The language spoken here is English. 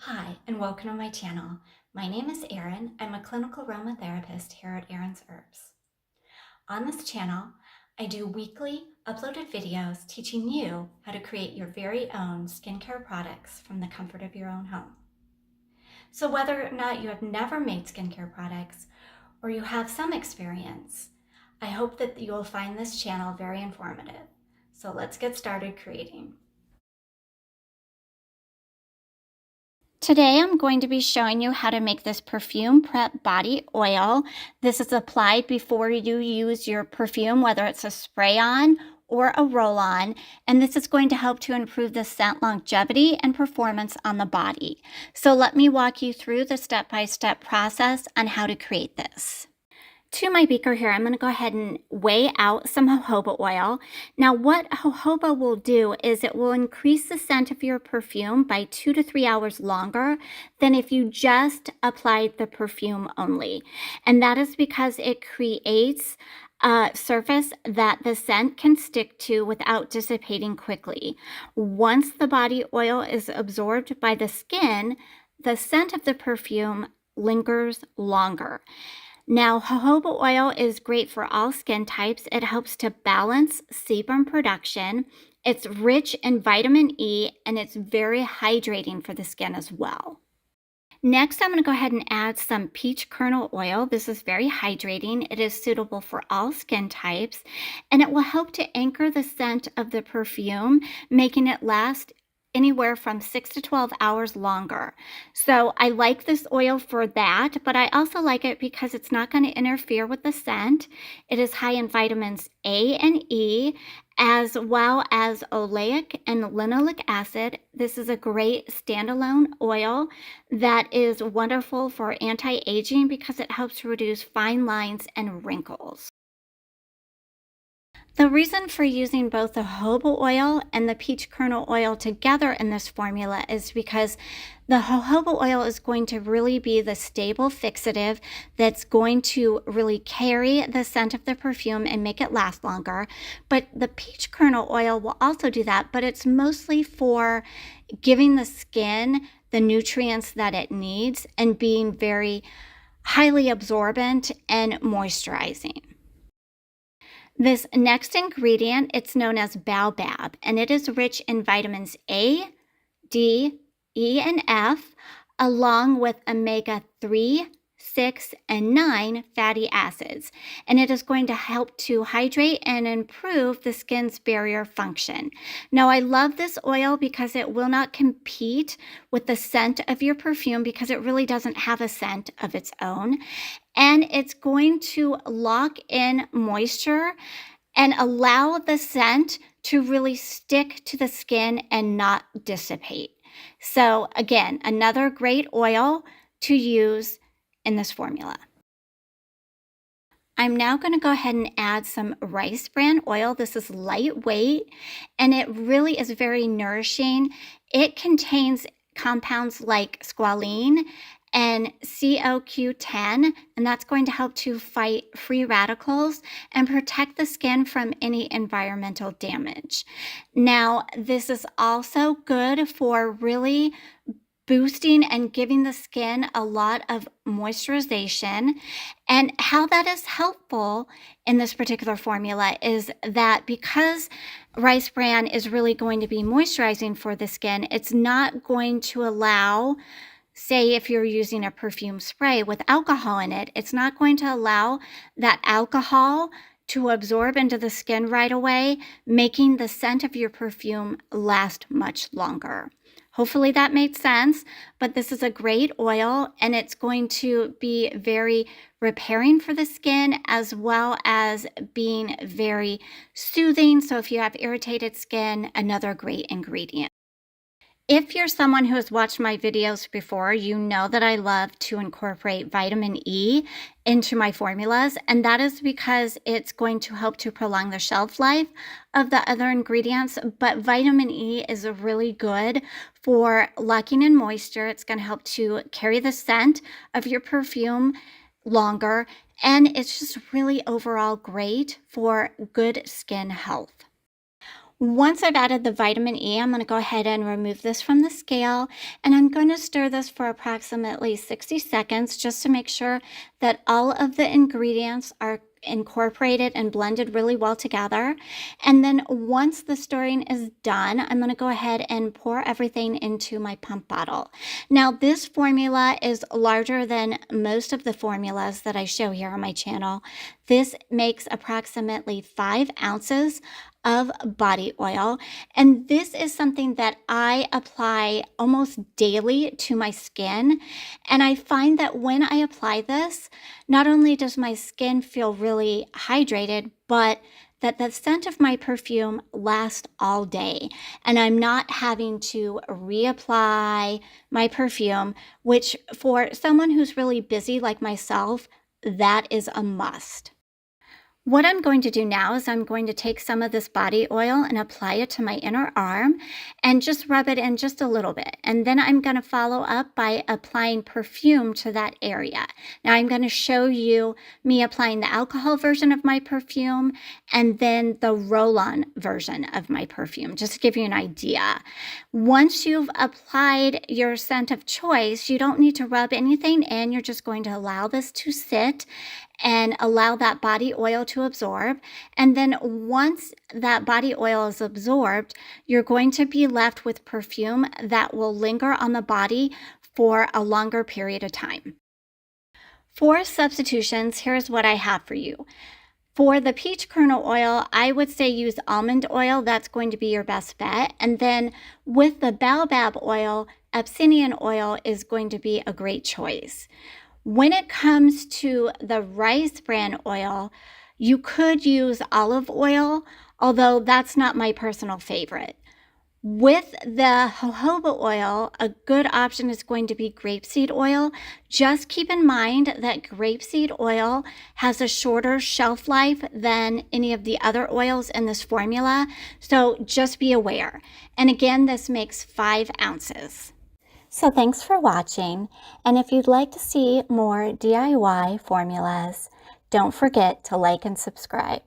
Hi, and welcome to my channel. My name is Erin. I'm a clinical aromatherapist here at Erin's Herbs. On this channel, I do weekly uploaded videos teaching you how to create your very own skincare products from the comfort of your own home. So whether or not you have never made skincare products or you have some experience, I hope that you will find this channel very informative. So let's get started creating. Today I'm going to be showing you how to make this perfume prep body oil. This is applied before you use your perfume, whether it's a spray-on or a roll-on, and this is going to help to improve the scent longevity and performance on the body. So let me walk you through the step-by-step process on how to create this. To my beaker here, I'm going to go ahead and weigh out some jojoba oil. Now, what jojoba will do is it will increase the scent of your perfume by 2 to 3 hours longer than if you just applied the perfume only. And that is because it creates a surface that the scent can stick to without dissipating quickly. Once the body oil is absorbed by the skin, the scent of the perfume lingers longer. Now, jojoba oil is great for all skin types. It helps to balance sebum production. It's rich in vitamin E, and it's very hydrating for the skin as well. Next, I'm going to go ahead and add some peach kernel oil. This is very hydrating. It is suitable for all skin types, and it will help to anchor the scent of the perfume, making it last anywhere from 6 to 12 hours longer. So I like this oil for that, but I also like it because it's not going to interfere with the scent. It is high in vitamins A and E, as well as oleic and linoleic acid. This is a great standalone oil that is wonderful for anti-aging because it helps to reduce fine lines and wrinkles. The reason for using both the jojoba oil and the peach kernel oil together in this formula is because the jojoba oil is going to really be the stable fixative that's going to really carry the scent of the perfume and make it last longer. But the peach kernel oil will also do that, but it's mostly for giving the skin the nutrients that it needs and being very highly absorbent and moisturizing. This next ingredient, it's known as baobab, and it is rich in vitamins A, D, E, and F, along with omega-3, 6, and 9 fatty acids. And it is going to help to hydrate and improve the skin's barrier function. Now, I love this oil because it will not compete with the scent of your perfume because it really doesn't have a scent of its own. And it's going to lock in moisture and allow the scent to really stick to the skin and not dissipate. So again, another great oil to use in this formula. I'm now going to go ahead and add some rice bran oil. This is lightweight and it really is very nourishing. It contains compounds like squalene and CoQ10, and that's going to help to fight free radicals and protect the skin from any environmental damage. Now, this is also good for really boosting and giving the skin a lot of moisturization. And how that is helpful in this particular formula is that because rice bran is really going to be moisturizing for the skin, it's not going to allow, say if you're using a perfume spray with alcohol in it, it's not going to allow that alcohol to absorb into the skin right away, making the scent of your perfume last much longer. Hopefully that made sense, but this is a great oil and it's going to be very repairing for the skin as well as being very soothing. So if you have irritated skin, another great ingredient. If you're someone who has watched my videos before, you know that I love to incorporate vitamin E into my formulas, and that is because it's going to help to prolong the shelf life of the other ingredients. But vitamin E is really good for locking in moisture. It's going to help to carry the scent of your perfume longer, and it's just really overall great for good skin health. Once I've added the vitamin E, I'm going to go ahead and remove this from the scale, and I'm going to stir this for approximately 60 seconds just to make sure that all of the ingredients are incorporated and blended really well together. And then once the stirring is done, I'm going to go ahead and pour everything into my pump bottle. Now, this formula is larger than most of the formulas that I show here on my channel. This makes approximately 5 ounces of body oil. And this is something that I apply almost daily to my skin. And I find that when I apply this, not only does my skin feel really hydrated, but that the scent of my perfume lasts all day. And I'm not having to reapply my perfume, which for someone who's really busy like myself, that is a must. What I'm going to do now is I'm going to take some of this body oil and apply it to my inner arm and just rub it in just a little bit. And then I'm going to follow up by applying perfume to that area. Now I'm going to show you me applying the alcohol version of my perfume and then the roll-on version of my perfume, just to give you an idea. Once you've applied your scent of choice, you don't need to rub anything in. You're just going to allow this to sit and allow that body oil to absorb. And then once that body oil is absorbed, you're going to be left with perfume that will linger on the body for a longer period of time. For substitutions, here's what I have for you. For the peach kernel oil, I would say use almond oil. That's going to be your best bet. And then with the baobab oil, Abyssinian oil is going to be a great choice. When it comes to the rice bran oil, you could use olive oil, although that's not my personal favorite. With the jojoba oil, a good option is going to be grapeseed oil. Just keep in mind that grapeseed oil has a shorter shelf life than any of the other oils in this formula, so just be aware. And again, this makes 5 ounces. So thanks for watching, and if you'd like to see more DIY formulas, don't forget to like and subscribe.